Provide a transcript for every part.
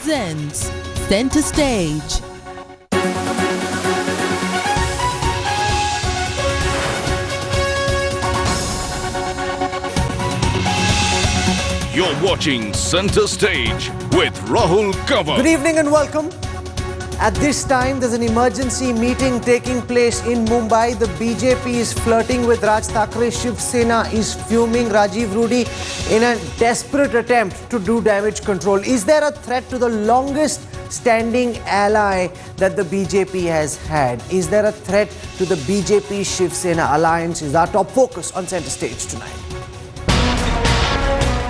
presents Centrestage. You're watching Centrestage with Rahul Kanwal. Good evening and welcome. At this time, there's an emergency meeting taking place in Mumbai. The BJP is flirting with Raj Thackeray. Shiv Sena is fuming Rajiv Rudy in a desperate attempt to do damage control. Is there a threat to the longest standing ally that the BJP has had? Is there a threat to the BJP-Shiv Sena alliance? Is our top focus on Centrestage tonight.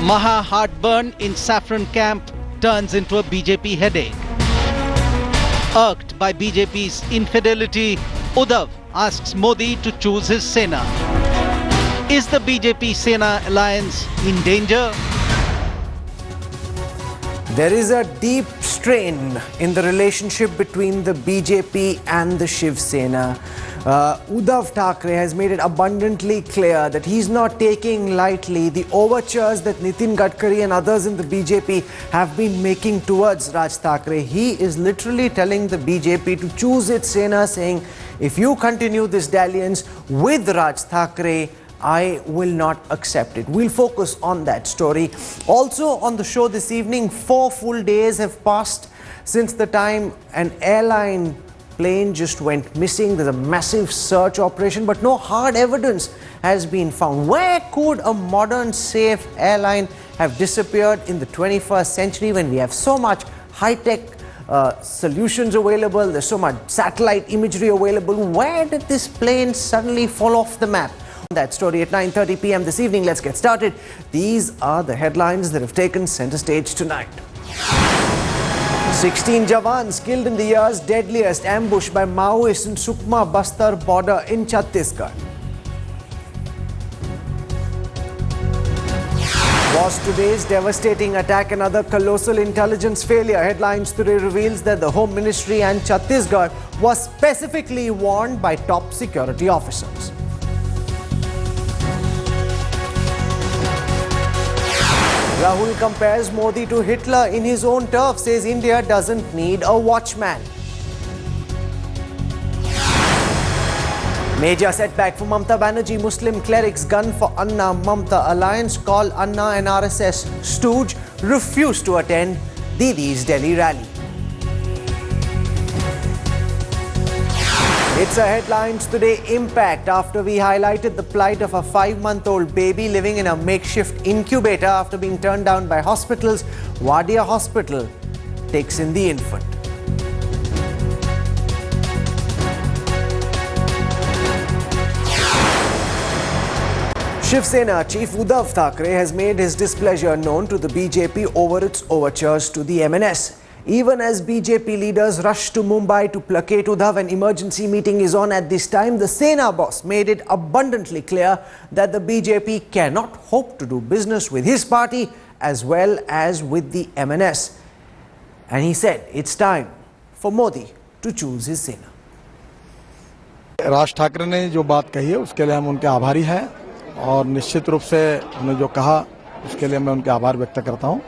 Maha heartburn in saffron camp turns into a BJP headache. Irked by BJP's infidelity, Uddhav asks Modi to choose his Sena. Is the BJP-Sena alliance in danger? There is a deep strain in the relationship between the BJP and the Shiv Sena. Uddhav Thackeray has made it abundantly clear that he's not taking lightly the overtures that Nitin Gadkari and others in the BJP have been making towards Raj Thackeray. He is literally telling the BJP to choose its Sena, saying, if you continue this dalliance with Raj Thackeray, I will not accept it. We'll focus on that story. Also on the show this evening, 4 full days have passed since the time an airline plane just went missing. There's a massive search operation, but no hard evidence has been found. Where could a modern, safe airline have disappeared in the 21st century when we have so much high-tech solutions available, there's so much satellite imagery available? Where did this plane suddenly fall off the map? That story at 9:30 p.m. this evening. Let's get started. These are the headlines that have taken center stage tonight. 16 Jawans killed in the year's deadliest ambush by Maoists in Sukma Bastar border in Chhattisgarh. Was today's devastating attack another colossal intelligence failure? Headlines today reveals that the Home Ministry and Chhattisgarh was specifically warned by top security officers. Rahul compares Modi to Hitler in his own turf, says India doesn't need a watchman. Major setback for Mamata Banerjee. Muslim clerics gun for Anna Mamata alliance. Call Anna an RSS stooge. Refused to attend Didi's Delhi rally. It's a headlines today impact after we highlighted the plight of a 5-month-old baby living in a makeshift incubator after being turned down by hospitals. Wadia Hospital takes in the infant. Shiv Sena Chief Uddhav Thackeray has made his displeasure known to the BJP over its overtures to the MNS. Even as BJP leaders rush to Mumbai to placate Uddhav, an emergency meeting is on at this time. The Sena boss made it abundantly clear that the BJP cannot hope to do business with his party as well as with the MNS. And he said it's time for Modi to choose his Sena. Raj Thackeray ने जो बात कही है उसके लिए हम उनके आभारी हैं और निश्चित रूप से उन्होंने जो कहा उसके लिए मैं उनके आभार व्यक्त करता हूं.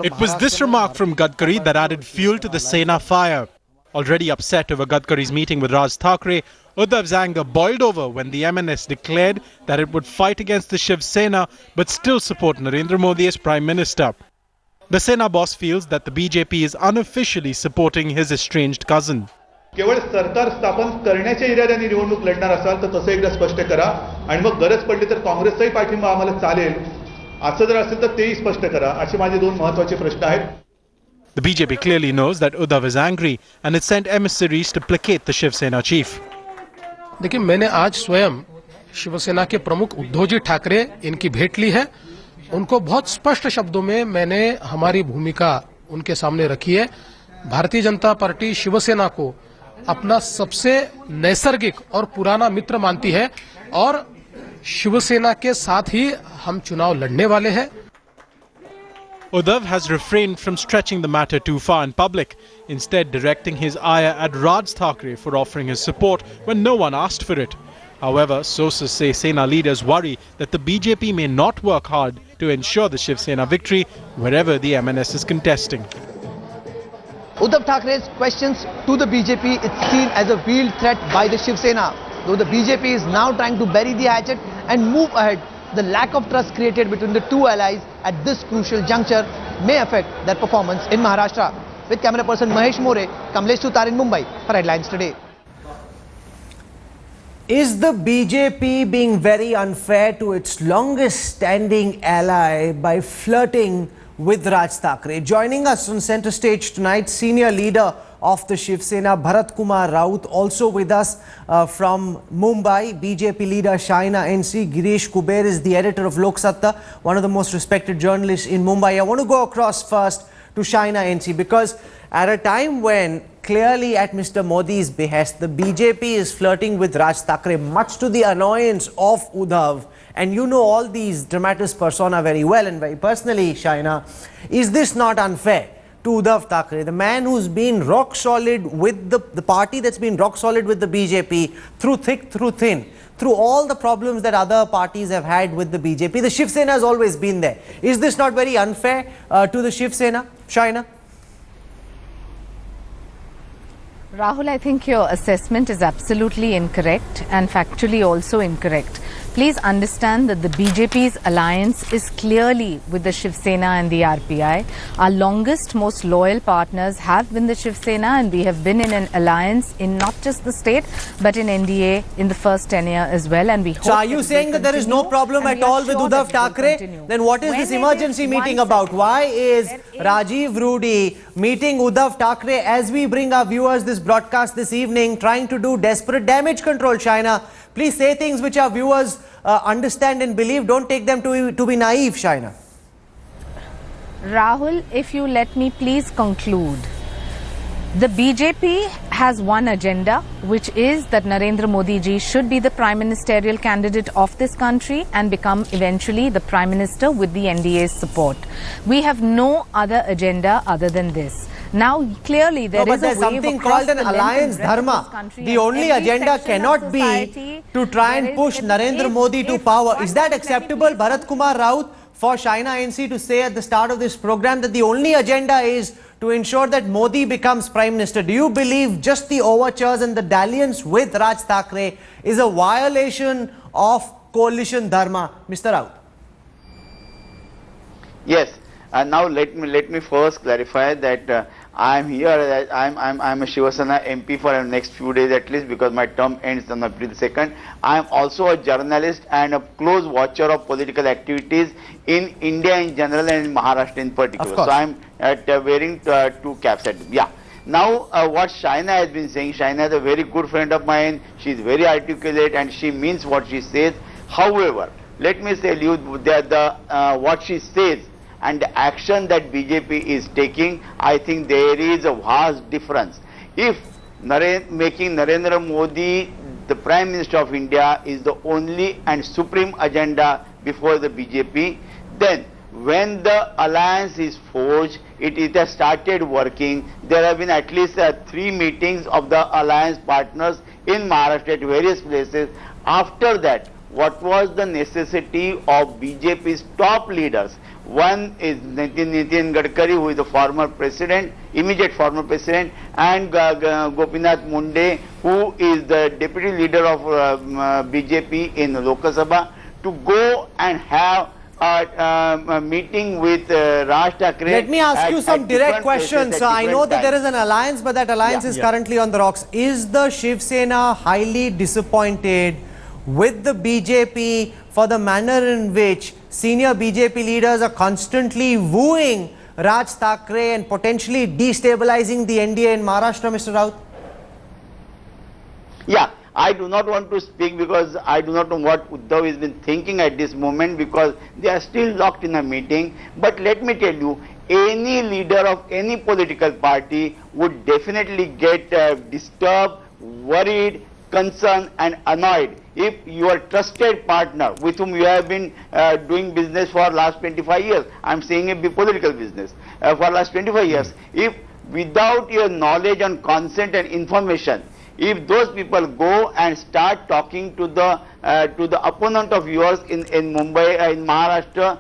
It was this remark from Gadkari that added fuel to the Sena fire. Already upset over Gadkari's meeting with Raj Thackeray, Uddhav's anger boiled over when the MNS declared that it would fight against the Shiv Sena but still support Narendra Modi as Prime Minister. The Sena boss feels that the BJP is unofficially supporting his estranged cousin. केवळ सरकार स्थापन करण्याच्या इराद्याने निवडणूक लढणार असाल तर तसं एकदा स्पष्ट करा आणि मग गरज पडली तर काँग्रेसचाही पाठिंबा आम्हाला चालेल असं जर असेल तर तेही स्पष्ट करा. असे माझे 2 महत्त्वाचे प्रश्न आहेत. The BJP clearly knows that Uddhav is angry and it sent emissaries to placate the Shiv Sena chief. देखिए, मैंने आज स्वयं शिवसेना के प्रमुख उद्धव जी ठाकरे इनकी भेंट ली है. उनको बहुत स्पष्ट शब्दों में मैंने हमारी भूमिका उनके सामने रखी है. भारतीय जनता पार्टी शिवसेना को अपना सबसे नैसर्गिक और पुराना मित्र मानती है और शिवसेना के साथ ही हम चुनाव लड़ने वाले हैं. Uddhav has refrained from stretching the matter too far in public, instead directing his ire at Raj Thackeray for offering his support when no one asked for it. However, sources say Sena leaders worry that the BJP may not work hard to ensure the Shiv Sena victory wherever the MNS is contesting. Uddhav Thackera's questions to the BJP is seen as a veiled threat by the Shiv Sena. Though the BJP is now trying to bury the hatchet and move ahead, the lack of trust created between the two allies at this crucial juncture may affect their performance in Maharashtra. With camera person Mahesh More, Kamlesh Tutar in Mumbai for Headlines Today. Is the BJP being very unfair to its longest standing ally by flirting with Raj Thackeray? Joining us on Center Stage tonight, senior leader of the Shiv Sena, Bharat Kumar Raut. Also with us from Mumbai, BJP leader Shaina NC. Girish Kuber is the editor of Lok Satta, one of the most respected journalists in Mumbai. I want to go across first to Shaina NC, because at a time when clearly at Mr. Modi's behest, the BJP is flirting with Raj Thackeray, much to the annoyance of Uddhav. And you know all these dramatis persona very well and very personally, Shaina. Is this not unfair to Uddhav Thackeray, the man who's been rock solid with the party that's been rock solid with the BJP through thick, through thin, through all the problems that other parties have had with the BJP? The Shiv Sena has always been there. Is this not very unfair to the Shiv Sena, Shaina? Rahul, I think your assessment is absolutely incorrect and factually also incorrect. Please understand that the BJP's alliance is clearly with the Shiv Sena and the RPI. Our longest, most loyal partners have been the Shiv Sena, and we have been in an alliance in not just the state but in NDA in the first tenure as well. And we hope. So are you saying that there is no problem at all with Uddhav Thackeray? Then what is this emergency meeting about? Why is Rajiv Rudi meeting Uddhav Thackeray as we bring our viewers this broadcast this evening, trying to do desperate damage control? Shaina, please say things which our viewers understand and believe. Don't take them to be naive, Shaina. Rahul, if you let me please conclude. The BJP has one agenda, which is that Narendra Modi ji should be the prime ministerial candidate of this country and become eventually the prime minister with the NDA's support. We have no other agenda other than this. Now, clearly, there is a wave something called an alliance dharma. The only agenda cannot be to try and push Narendra Modi to power. Is that acceptable, Bharat Kumar Raut, for Shaina NC to say at the start of this program that the only agenda is to ensure that Modi becomes Prime Minister? Do you believe just the overtures and the dalliance with Raj Thackeray is a violation of coalition dharma, Mr. Raut? Yes. Now let me first clarify that I am here. I'm a Shiv Sena MP for the next few days at least, because my term ends on April 2nd. I am also a journalist and a close watcher of political activities in India in general and in Maharashtra in particular. So I am wearing two caps at yeah. Now what Shaina has been saying, Shaina is a very good friend of mine. She is very articulate and she means what she says. However, let me tell you that what she says and the action that BJP is taking, I think there is a vast difference. If making Narendra Modi the Prime Minister of India is the only and supreme agenda before the BJP, then when the alliance is forged, it has started working. There have been at least 3 meetings of the alliance partners in Maharashtra at various places. After that, what was the necessity of BJP's top leaders? One is Nitin Gadkari, who is the former president, immediate former president, and Gopinath Munde, who is the deputy leader of BJP in Lok Sabha, to go and have a meeting with Raj Thackeray. Let me ask you some direct questions. So I know that there is an alliance, but that alliance is currently on the rocks. Is the Shiv Sena highly disappointed with the BJP for the manner in which senior BJP leaders are constantly wooing Raj Thackeray and potentially destabilizing the NDA in Maharashtra, Mr. Raut? Yeah, I do not want to speak because I do not know what Uddhav has been thinking at this moment, because they are still locked in a meeting. But let me tell you, any leader of any political party would definitely get disturbed, worried, concerned and annoyed if your trusted partner with whom you have been doing business for last 25 years, I am saying a political business, for last 25 years, if without your knowledge and consent and information, if those people go and start talking to the opponent of yours in Mumbai, in Maharashtra,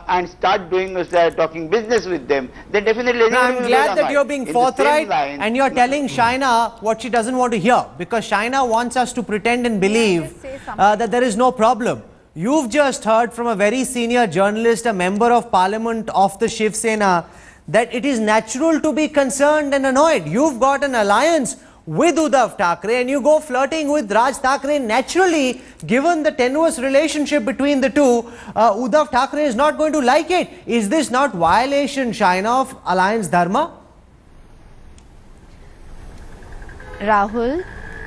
and start doing talking business with them, then definitely. No, I'm glad that you're being forthright and you're telling Shaina what she doesn't want to hear, because Shaina wants us to pretend and believe that there is no problem. You've just heard from a very senior journalist, a member of parliament of the Shiv Sena, that it is natural to be concerned and annoyed. You've got an alliance with Uddhav Thackeray and you go flirting with Raj Thackeray. Naturally, given the tenuous relationship between the two, Uddhav Thackeray is not going to like it. Is this not violation, Shaina, of alliance dharma? Rahul,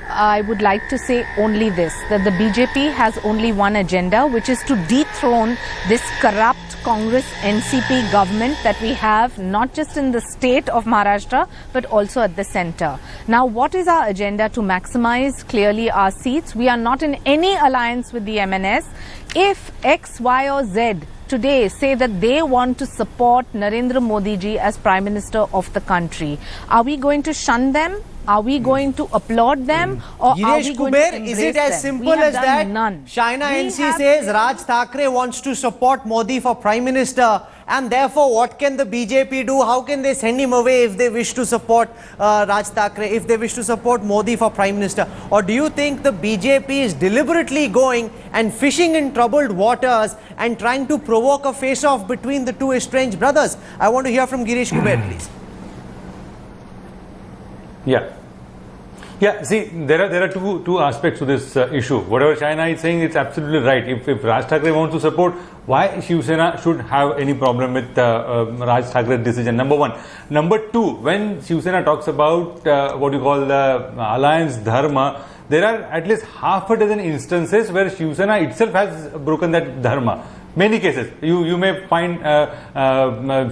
I would like to say only this, that the BJP has only one agenda, which is to dethrone this corrupt Congress NCP government that we have, not just in the state of Maharashtra, but also at the center. Now, what is our agenda? To maximize clearly our seats. We are not in any alliance with the MNS. If X, Y or Z today say that they want to support Narendra Modi ji as Prime Minister of the country, are we going to shun them? Are we going to applaud them, or are we going to embrace is it as them? simple as that? Shaina NC says Raj Thackeray wants to support Modi for Prime Minister, and therefore what can the BJP do? How can they send him away if they wish to support Raj Thackeray, if they wish to support Modi for Prime Minister? Or do you think the BJP is deliberately going and fishing in troubled waters and trying to provoke a face-off between the two estranged brothers? I want to hear from Girish Kuber, please. Yeah, see, there are two aspects to this issue. Whatever Shaina is saying, it's absolutely right. If Raj Thackeray wants to support, why Shiv Sena should have any problem with Raj Thackerays decision? Number one. Number two, when Shiv Sena talks about what you call the alliance dharma, there are at least half a dozen instances where Shiv Sena itself has broken that dharma. Many cases. You may find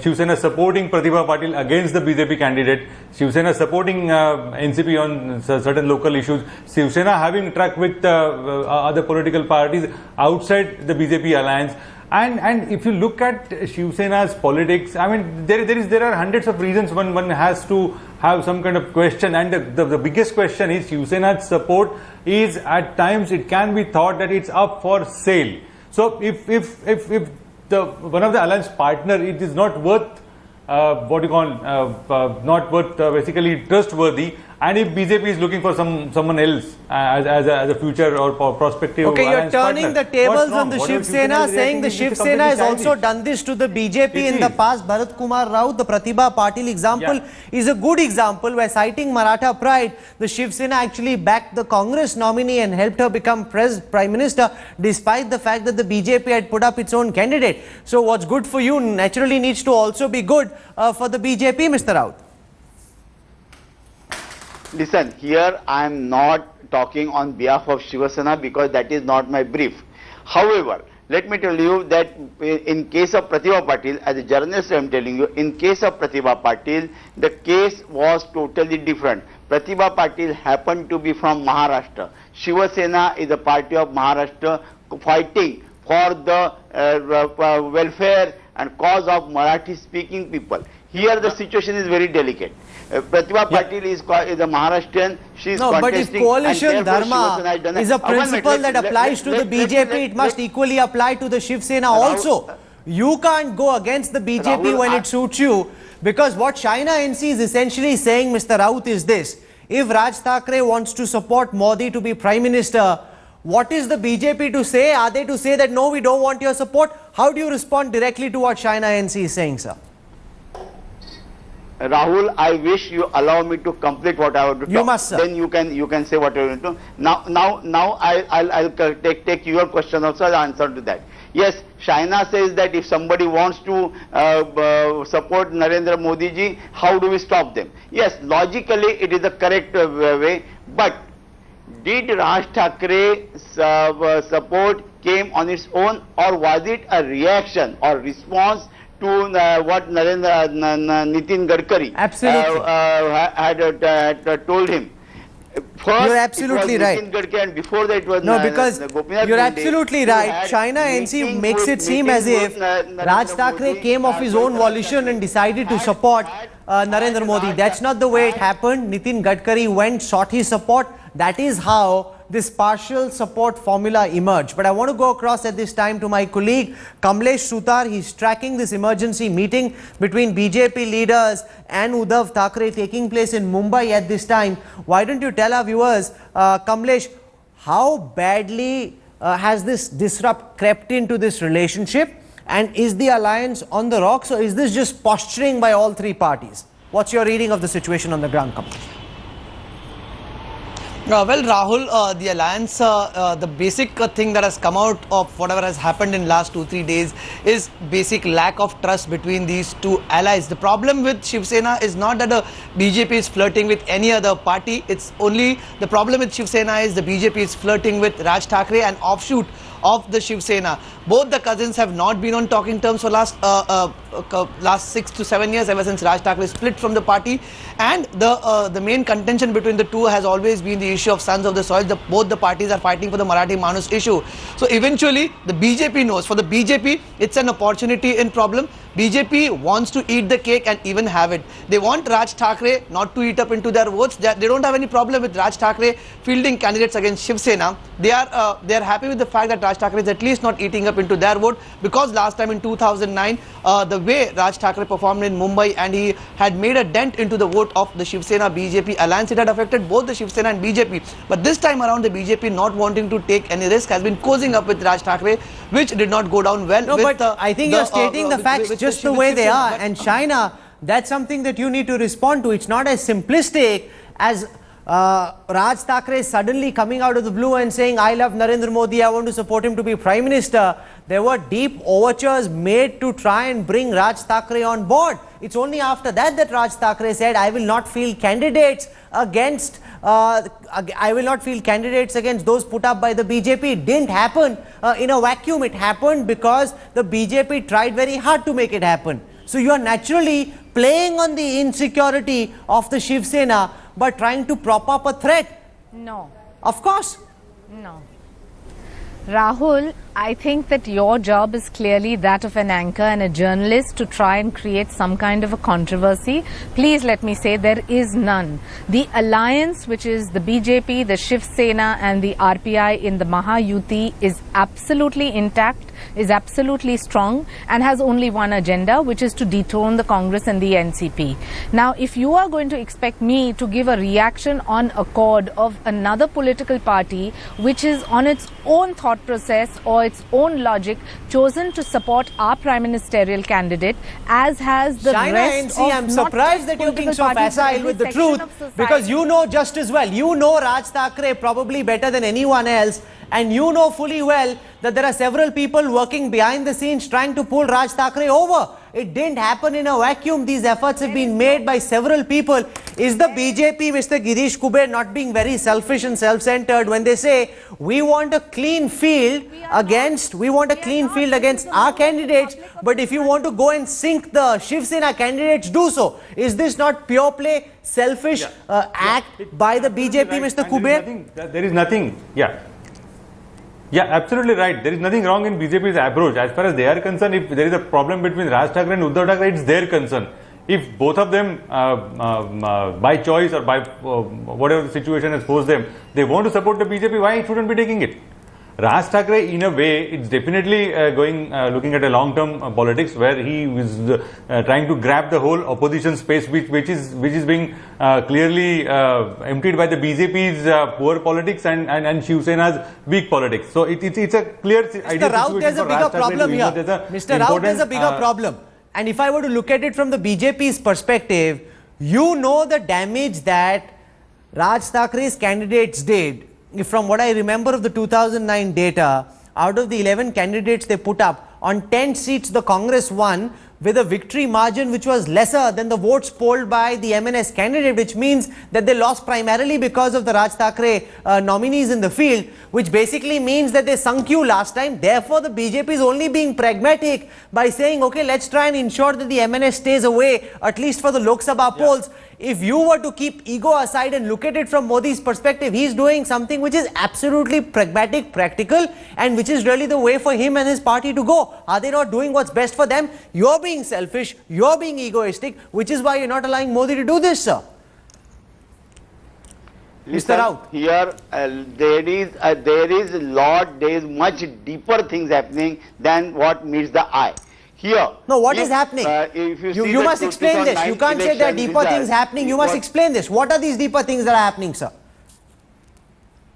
Shiv Sena supporting Pratibha Patel against the BJP candidate, Shiv Sena supporting NCP on certain local issues, Shiv Sena having truck with other political parties outside the BJP alliance. And if you look at Shiv Sena's politics, I mean, there are hundreds of reasons one has to have some kind of question, and the biggest question is Shiv Sena's support is, at times it can be thought that it's up for sale. So if the one of the alliance partner, it is not worth not worth basically trustworthy, and if BJP is looking for someone else as a future or prospective okay, you're turning partner, the tables on the Shiv Sena, saying the Shiv Sena has also done this to the BJP in the past. Bharat Kumar Rao, the Pratibha Patel example is a good example where, citing Maratha pride, the Shiv Sena actually backed the Congress nominee and helped her become Prime Minister, despite the fact that the BJP had put up its own candidate. So what's good for you naturally needs to also be good for the BJP, Mr. Raut. Listen, here I am not talking on behalf of Shiv Sena because that is not my brief. However, let me tell you that in case of Pratibha Patel, as a journalist I am telling you, in case of Pratibha Patel, the case was totally different. Pratibha Patel happened to be from Maharashtra. Shiv Sena is a party of Maharashtra fighting for the welfare and cause of Marathi speaking people. Here the situation is very delicate. Pratibha Patel is a Maharashtrian. She is contesting. But if coalition dharma is a principle that applies to the BJP, it must equally apply to the Shiv Sena also. You can't go against the BJP when it suits you, because what Shaina NC is essentially saying, Mr. Raut, is this: if Raj Thackeray wants to support Modi to be Prime Minister, what is the BJP to say? Are they to say that no, we don't want your support? How do you respond directly to what Shaina NC is saying, sir? Rahul, I wish you allow me to complete what I want to talk. You must, sir. Then you can say what you want to. Now I'll take your question also. I'll answer to that. Yes, Shaina says that if somebody wants to support Narendra Modi ji, how do we stop them? Yes, logically it is the correct way, but did Raj Thackeray support came on its own, or was it a reaction or response to what Nitin Gadkari had told him? First, you're absolutely right. And before that it was because you're absolutely right. Shaina NC makes it seem as if Raj Thackeray came of his own volition and decided to support Narendra Modi. That's not the way it happened. Nitin Gadkari went, sought his support. That is how this partial support formula emerged. But I want to go across at this time to my colleague Kamlesh Sutar. He's tracking this emergency meeting between BJP leaders and Uddhav Thackeray taking place in Mumbai at this time. Why don't you tell our viewers, Kamlesh, how badly has this disrupt crept into this relationship? And is the alliance on the rocks, or is this just posturing by all three parties? What's your reading of the situation on the ground, Kamlesh? Well, Rahul, the alliance, the basic thing that has come out of whatever has happened in last 2-3 days is basic lack of trust between these two allies. The problem with Shiv Sena is not that the BJP is flirting with any other party. It's only the problem with Shiv Sena is the BJP is flirting with Raj Thackeray, an offshoot of the Shiv Sena. Both the cousins have not been on talking terms for last 6 to 7 years, ever since Raj Thackeray split from the party. And the main contention between the two has always been the issue of sons of the soil. Both the parties are fighting for the Marathi Manus issue. So eventually the BJP knows, for the BJP it's an opportunity in problem. BJP wants to eat the cake and even have it. They want Raj Thackeray not to eat up into their votes. They don't have any problem with Raj Thackeray fielding candidates against Shiv Sena. They are happy with the fact that Raj Thackeray is at least not eating up into their vote, because last time in 2009, the way Raj Thackeray performed in Mumbai and he had made a dent into the vote of the Shiv Sena BJP alliance, it had affected both the Shiv Sena and BJP. But this time around, the BJP not wanting to take any risk has been cozying up with Raj Thackeray, which did not go down well. No, but I think you're stating the facts just the way they are. And China, that's something that you need to respond to. It's not as simplistic as Raj Thackeray suddenly coming out of the blue and saying, I love Narendra Modi, I want to support him to be Prime Minister. There were deep overtures made to try and bring Raj Thackeray on board. It's only after that that Raj Thackeray said, I will not field candidates against those put up by the BJP. It didn't happen in a vacuum. It happened because the BJP tried very hard to make it happen. So you are naturally playing on the insecurity of the Shiv Sena, but trying to prop up a threat. No. Of course. No. Rahul, I think that your job is clearly that of an anchor and a journalist to try and create some kind of a controversy. Please let me say there is none. The alliance, which is the BJP, the Shiv Sena and the RPI in the Maha Yuti, is absolutely intact, is absolutely strong, and has only one agenda, which is to dethrone the Congress and the NCP. Now, if you are going to expect me to give a reaction on accord of another political party which is on its own thought process or its own logic chosen to support our prime ministerial candidate, as has the China rest NC, of I'm surprised that you're being so facile with the truth, because you know just as well. You know Raj Thackeray probably better than anyone else, and you know fully well that there are several people working behind the scenes trying to pull Raj Thackeray over. It didn't happen in a vacuum. These efforts have been made by several people. Is the BJP, Mr. Girish Kuber, not being very selfish and self-centered when they say we want a clean field against our candidates, but if you want to go and sink the Shiv Sena candidates, do so? Is this not pure play, selfish act by the BJP, Mr. Kuber? There is nothing. Yeah, absolutely right. There is nothing wrong in BJP's approach. As far as they are concerned, if there is a problem between Raj Thackeray and Uddhav Thackeray, it's their concern. If both of them, by choice or by whatever the situation has forced them, they want to support the BJP, why shouldn't be taking it? Raj Thackeray, in a way, it's definitely looking at a long-term politics where he is trying to grab the whole opposition space, which is being clearly emptied by the BJP's poor politics and Shiv Sena's weak politics. So it's a clear Mr. Raut, there's a bigger problem here. Mr. Raut, there's a bigger problem. And if I were to look at it from the BJP's perspective, you know the damage that Raj Thackeray's candidates did. From what I remember of the 2009 data, out of the 11 candidates they put up, on 10 seats the Congress won with a victory margin which was lesser than the votes polled by the MNS candidate, which means that they lost primarily because of the Raj Thackeray nominees in the field, which basically means that they sunk you last time. Therefore, the BJP is only being pragmatic by saying, okay, let's try and ensure that the MNS stays away, at least for the Lok Sabha polls. if you were to keep ego aside and look at it from Modi's perspective, he's doing something which is absolutely pragmatic, practical, and which is really the way for him and his party to go. Are they not doing what's best for them? You're being selfish, you're being egoistic, which is why you're not allowing Modi to do this, sir. Listen, Mr. Raut. Here there is much deeper things happening than what meets the eye. Here. No, what is happening? If you must explain this. You can't say there are deeper things happening. You must explain this. What are these deeper things that are happening, sir?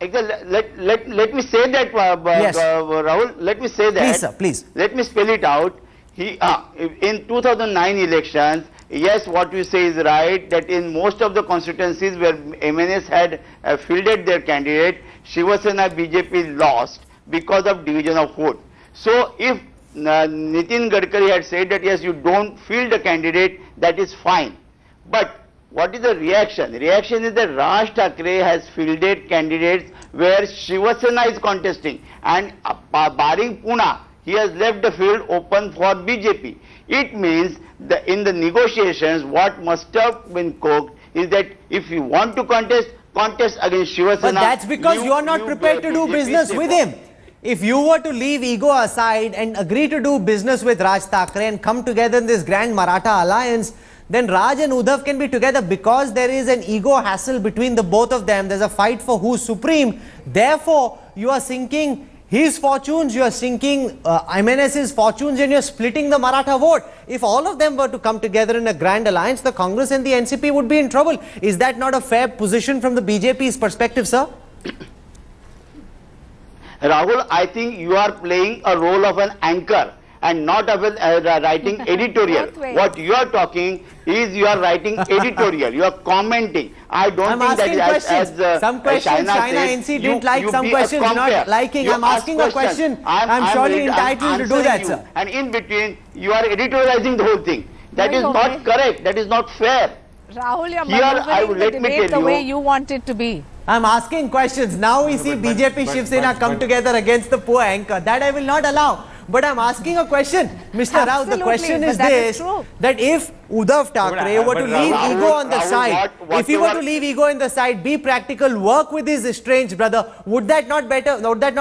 Let me say that, Yes. Rahul. Let me say that. Please, sir, please. Let me spell it out. In 2009 elections, yes, what you say is right, that in most of the constituencies where MNS had fielded their candidate, Shiv Sena BJP lost because of division of vote. So if Nitin Gadkari had said that yes, you don't field a candidate, that is fine. But what is the reaction? The reaction is that Raj Thackeray has fielded candidates where Shiv Sena is contesting, and barring Pune, he has left the field open for BJP. It means that in the negotiations, what must have been cooked is that if you want to contest against Shiv Sena. But that's because you are not prepared to do business with him. If you were to leave ego aside and agree to do business with Raj Thackeray and come together in this grand Maratha alliance, then Raj and Uddhav can be together because there is an ego hassle between the both of them. There's a fight for who's supreme. Therefore, you are sinking his fortunes, you are sinking MNS's fortunes, and you're splitting the Maratha vote. If all of them were to come together in a grand alliance, the Congress and the NCP would be in trouble. Is that not a fair position from the BJP's perspective, sir? Rahul, I think you are playing a role of an anchor and not of a writing editorial. What you are talking is you are writing editorial. You are commenting. I don't think that as some questions China NC didn't like, some questions not liking. I'm asking a question. I'm surely entitled to do that, sir. And in between, you are editorializing the whole thing. That is not correct. That is not fair. Rahul, you're maneuvering the debate the way you want it to be. I'm asking questions. Now we see BJP-Shiv Sena come together against the poor anchor. That I will not allow. But I'm asking a question. Mr. Rao, the question is this, that if Uddhav Thackeray were to leave ego on the side, if he were to leave ego on the side, be practical, work with his estranged brother, would that not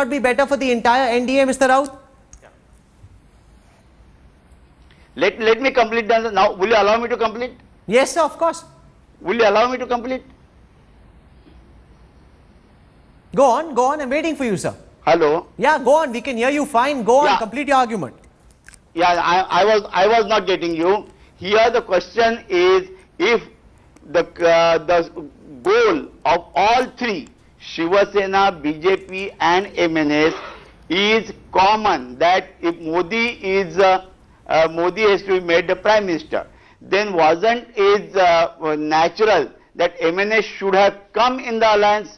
be better for the entire NDA, Mr. Rao? Let me complete the answer. Now, will you allow me to complete? Yes, sir, of course. Will you allow me to complete? Go on, I'm waiting for you, sir. Hello? Yeah, go on, we can hear you fine. Go on, complete your argument. Yeah, I was not getting you. Here the question is, if the goal of all three, Shiv Sena, BJP and MNS, is common, that if Modi has to be made the Prime Minister, then wasn't it natural that MNS should have come in the alliance?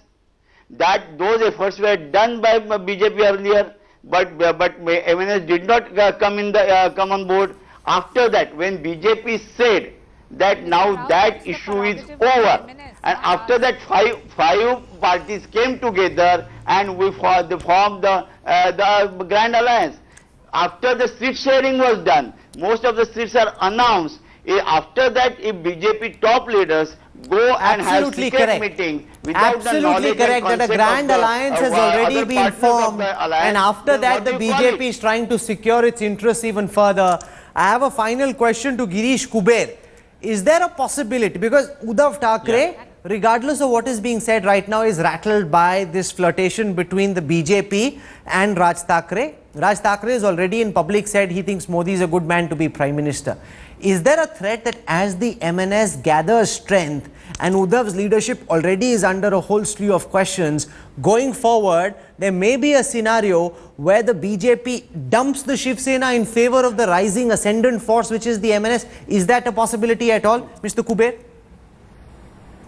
That those efforts were done by BJP earlier, but MNS did not come on board. After that, when BJP said that now that issue is over, and after that five parties came together and we formed the Grand Alliance. After the seat sharing was done, most of the seats are announced. After that, if BJP top leaders go and have secret meetings without the knowledge correct that a grand alliance has already been formed, and after that the BJP is trying to secure its interests even further. I have a final question to Girish Kuber. Is there a possibility, because Uddhav Thackeray, regardless of what is being said right now, is rattled by this flirtation between the BJP and Raj Thackeray. Raj Thackeray has already in public said he thinks Modi is a good man to be Prime Minister. Is there a threat that as the MNS gathers strength and Uddhav's leadership already is under a whole slew of questions, going forward, there may be a scenario where the BJP dumps the Shiv Sena in favor of the rising ascendant force, which is the MNS? Is that a possibility at all, Mr. Kuber?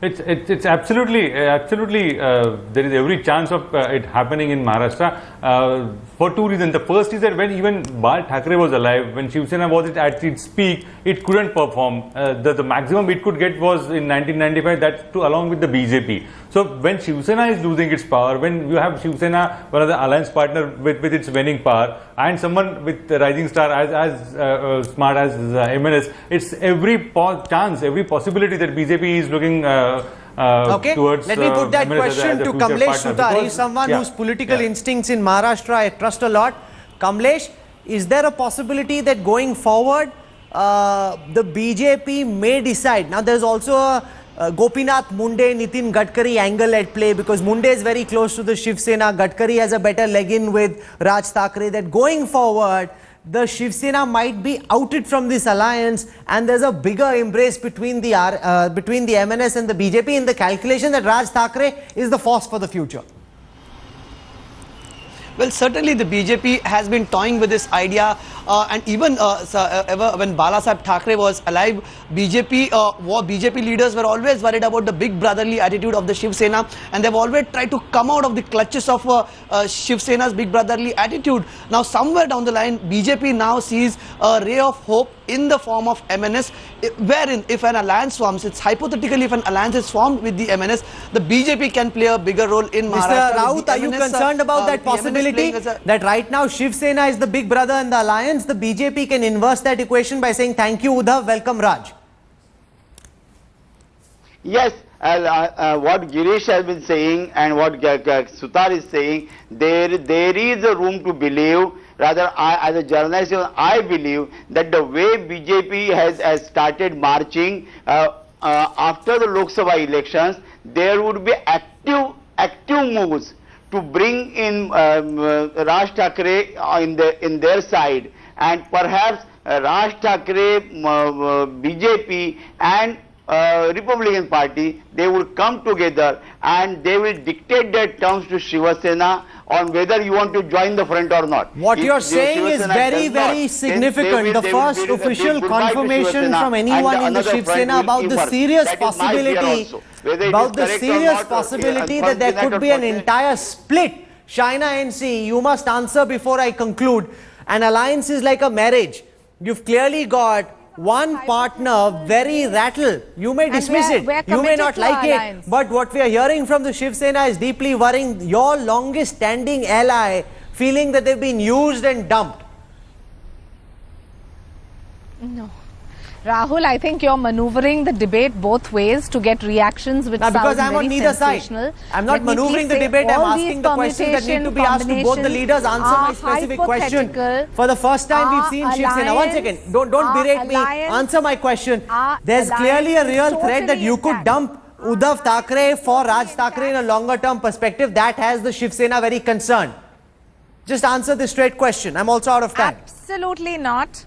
It's absolutely, there is every chance of it happening in Maharashtra for two reasons. The first is that when even Raj Thackeray was alive, when Shiv Sena was at its peak, it couldn't perform. The maximum it could get was in 1995, that's along with the BJP. So when Shiv Sena is losing its power, when you have Shiv Sena, one of the alliance partner with its winning power, and someone with the rising star as smart as MNS, it's every chance, every possibility that BJP is looking towards. Let me put that MNS question as a to future Kamlesh partner, Sutar. because- He's someone whose political instincts in Maharashtra I trust a lot. Kamlesh, is there a possibility that going forward the BJP may decide? Now there's also a Gopinath Munde, Nitin Gadkari angle at play, because Munde is very close to the Shiv Sena. Gadkari has a better leg-in with Raj Thackeray, that going forward the Shiv Sena might be outed from this alliance and there's a bigger embrace between the MNS and the BJP, in the calculation that Raj Thackeray is the force for the future. Well, certainly the BJP has been toying with this idea, and even when Balasaheb Thackeray was alive, BJP leaders were always worried about the big brotherly attitude of the Shiv Sena, and they've always tried to come out of the clutches of Shiv Sena's big brotherly attitude. Now, somewhere down the line, BJP now sees a ray of hope in the form of MNS, wherein if an alliance forms, it's hypothetically if an alliance is formed with the MNS, the BJP can play a bigger role in Maharashtra. Mr. Raut, are you concerned about that possibility that right now Shiv Sena is the big brother in the alliance? The BJP can inverse that equation by saying thank you Uddhav, welcome Raj. Yes, what Girish has been saying and what Sutar is saying, there is a room to believe. Rather, as a journalist, I believe that the way BJP has started marching after the Lok Sabha elections, there would be active moves to bring in Raj Thackeray in their side, and perhaps Raj Thackeray, BJP and Republican Party, they will come together and they will dictate their terms to Shiv Sena on whether you want to join the front or not. What you're saying is very significant. The first official confirmation from anyone in the Shiv Sena about the serious possibility that there could be an entire split. China NC, you must answer before I conclude. An alliance is like a marriage. You've clearly got one partner very rattled. You may dismiss it, you may not like it, but what we are hearing from the Shiv Sena is deeply worrying. Your longest standing ally feeling that they've been used and dumped. No. Rahul, I think you're maneuvering the debate both ways to get reactions which sound because I'm very on neither side. I'm not maneuvering the debate, I'm asking the questions that need to be asked to both the leaders. Answer my specific question. For the first time we've seen Shiv Sena. One second, don't berate me. Answer my question. There's clearly a real threat that you could dump Uddhav Thackeray for Raj Thackeray in a longer term perspective. That has the Shiv Sena very concerned. Just answer this straight question. I'm also out of time. Absolutely not.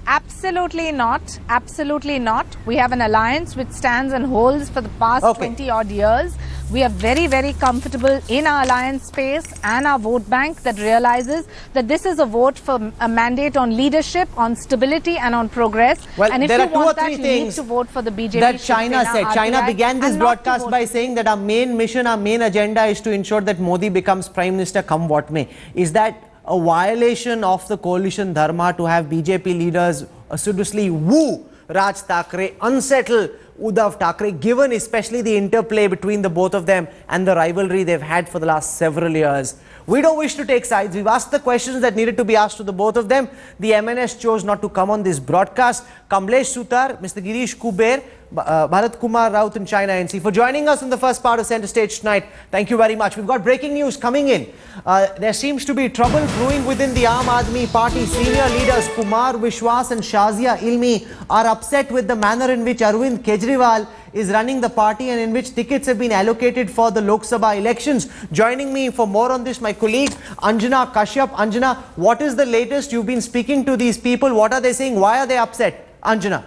Absolutely not. Absolutely not. We have an alliance which stands and holds for the past 20 odd years. We are very, very comfortable in our alliance space and our vote bank that realizes that this is a vote for a mandate on leadership, on stability and on progress. Well, and if there you are two or want three that, you need things to vote for the BJP. that China said. China began this broadcast by saying that our main mission, our main agenda is to ensure that Modi becomes Prime Minister come what may. Is that a violation of the coalition dharma to have BJP leaders assiduously woo Raj Thackeray, unsettle Uddhav Thackeray, given especially the interplay between the both of them and the rivalry they've had for the last several years? We don't wish to take sides. We've asked the questions that needed to be asked to the both of them. The MNS chose not to come on this broadcast. Kamlesh Sutar, Mr. Girish Kuber, Bharat Kumar Raut and China NC for joining us in the first part of Center Stage tonight. Thank you very much. We've got breaking news coming in. There seems to be trouble brewing within the Aam Aadmi Party. Senior leaders Kumar Vishwas and Shazia Ilmi are upset with the manner in which Arvind Kejriwal is running the party and in which tickets have been allocated for the Lok Sabha elections. Joining me for more on this, my colleague Anjana Kashyap. Anjana, what is the latest? You've been speaking to these people. What are they saying? Why are they upset? Anjana,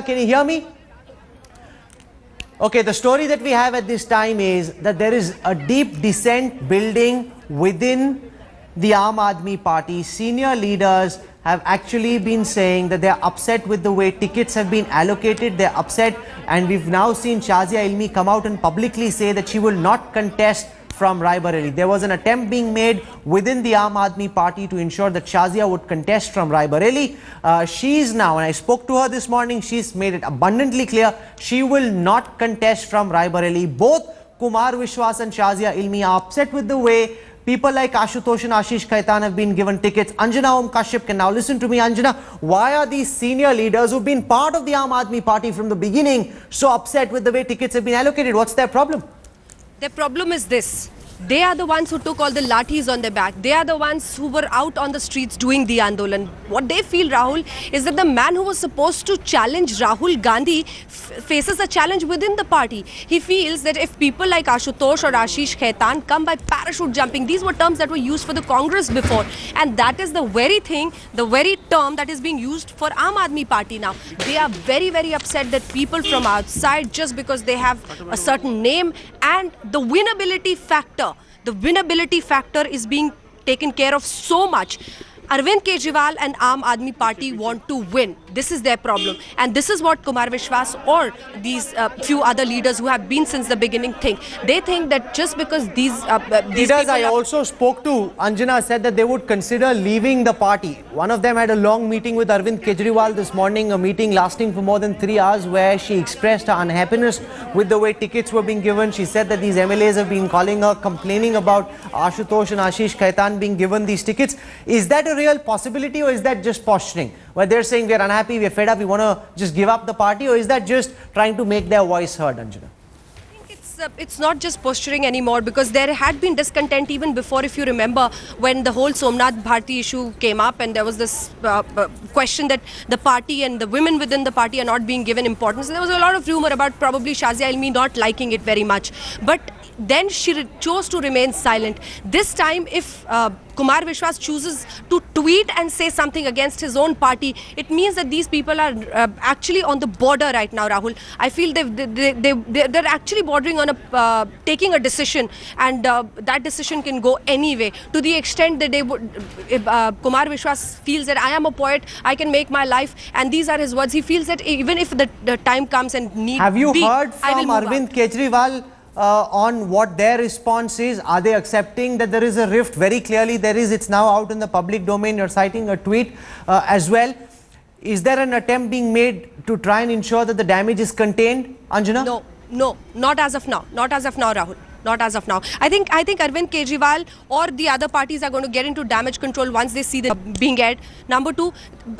can you hear me? Okay, the story that we have at this time is that there is a deep dissent building within the Aam Aadmi Party. Senior leaders have actually been saying that they are upset with the way tickets have been allocated. They're upset, and we've now seen Shazia Ilmi come out and publicly say that she will not contest from Raebareli. There was an attempt being made within the Aam Aadmi Party to ensure that Shazia would contest from Raebareli. She's now, and I spoke to her this morning, she's made it abundantly clear she will not contest from Raebareli. Both Kumar Vishwas and Shazia Ilmi are upset with the way People like Ashutosh and Ashish Khaitan have been given tickets. Anjana Om Kashyap can now listen to me. Anjana, why are these senior leaders who've been part of the Aam Aadmi Party from the beginning so upset with the way tickets have been allocated? What's their problem? Their problem is this. They are the ones who took all the lathis on their back. They are the ones who were out on the streets doing the Andolan. What they feel, Rahul, is that the man who was supposed to challenge Rahul Gandhi faces a challenge within the party. He feels that if people like Ashutosh or Ashish Khaitan come by parachute jumping, these were terms that were used for the Congress before. And that is the very thing, the very term that is being used for Aam Aadmi Party now. They are very, very upset that people from outside, just because they have a certain name and the winnability factor, the winnability factor is being taken care of so much. Arvind Kejriwal and Aam Aadmi Party want to win. This is their problem. And this is what Kumar Vishwas or these few other leaders who have been since the beginning think. They think that just because these leaders I also spoke to, Anjana, said that they would consider leaving the party. One of them had a long meeting with Arvind Kejriwal this morning, a meeting lasting for more than 3 hours, where she expressed her unhappiness with the way tickets were being given. She said that these MLAs have been calling her, complaining about Ashutosh and Ashish Khaitan being given these tickets. Is that a real possibility, or is that just posturing, where they're saying we're unhappy, we're fed up, we want to just give up the party, or is that just trying to make their voice heard, Anjana? I think it's not just posturing anymore, because there had been discontent even before, if you remember, when the whole Somnath Bharti issue came up and there was this question that the party and the women within the party are not being given importance. There was a lot of rumor about probably Shazia Ilmi not liking it very much. But then she chose to remain silent. This time, if Kumar Vishwas chooses to tweet and say something against his own party, it means that these people are actually on the border right now, Rahul. I feel they're actually bordering on taking a decision, and that decision can go anyway. To the extent that they would, Kumar Vishwas feels that I am a poet, I can make my life, and these are his words. He feels that even if the time comes and need Have you be, heard from Arvind Kejriwal on what their response is? Are they accepting that there is a rift? Very clearly there is. It's now out in the public domain. You're citing a tweet as well. Is there an attempt being made to try and ensure that the damage is contained, Anjana? No, not as of now. Not as of now, Rahul. Not as of now. I think Arvind Kejriwal or the other parties are going to get into damage control once they see the being aired. Number two,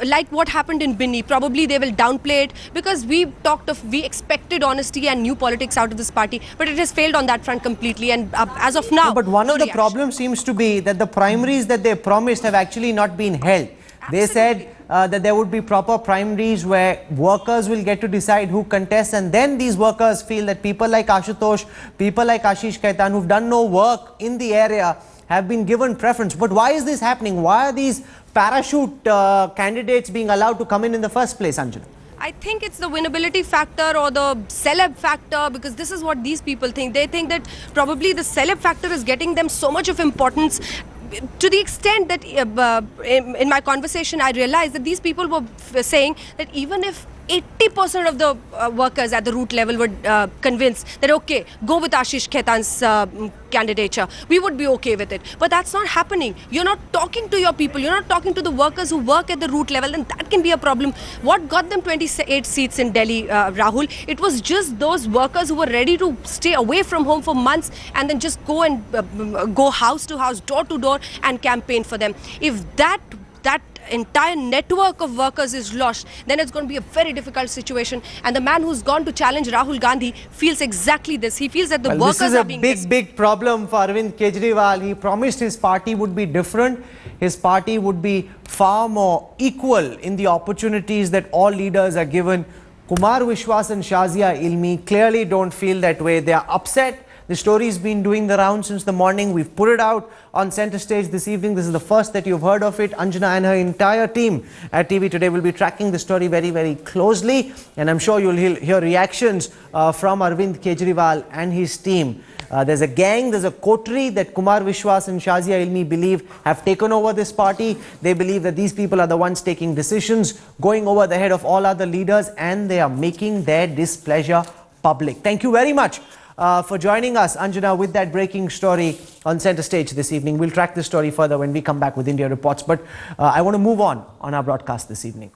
like what happened in Binni, probably they will downplay it, because we expected honesty and new politics out of this party, but it has failed on that front completely. And as of now, but one of the problems seems to be that the primaries that they promised have actually not been held. They said that there would be proper primaries where workers will get to decide who contests, and then these workers feel that people like Ashutosh, people like Ashish Khaitan, who've done no work in the area, have been given preference. But why is this happening? Why are these parachute candidates being allowed to come in the first place, Anjana? I think it's the winnability factor or the celeb factor, because this is what these people think. They think that probably the celeb factor is getting them so much of importance, to the extent that in my conversation I realized that these people were saying that even if 80% of the workers at the root level were convinced that okay, go with Ashish Khaitan's candidature, we would be okay with it. But that's not happening. You're not talking to your people, you're not talking to the workers who work at the root level, and that can be a problem. What got them 28 seats in Delhi, Rahul? It was just those workers who were ready to stay away from home for months and then just go and go house to house, door to door and campaign for them. If that entire network of workers is lost, then it's going to be a very difficult situation. And the man who's gone to challenge Rahul Gandhi feels exactly this. He feels that the workers are being... This is a big problem for Arvind Kejriwal. He promised his party would be different. His party would be far more equal in the opportunities that all leaders are given. Kumar Vishwas and Shazia Ilmi clearly don't feel that way. They are upset. The story's been doing the round since the morning. We've put it out on Center Stage this evening. This is the first that you've heard of it. Anjana and her entire team at TV Today will be tracking the story very, very closely. And I'm sure you'll hear reactions from Arvind Kejriwal and his team. There's a gang, there's a coterie that Kumar Vishwas and Shazia Ilmi believe have taken over this party. They believe that these people are the ones taking decisions, going over the head of all other leaders, and they are making their displeasure public. Thank you very much for joining us, Anjana, with that breaking story on Center Stage this evening. We'll track this story further when we come back with India Reports. But I want to move on our broadcast this evening.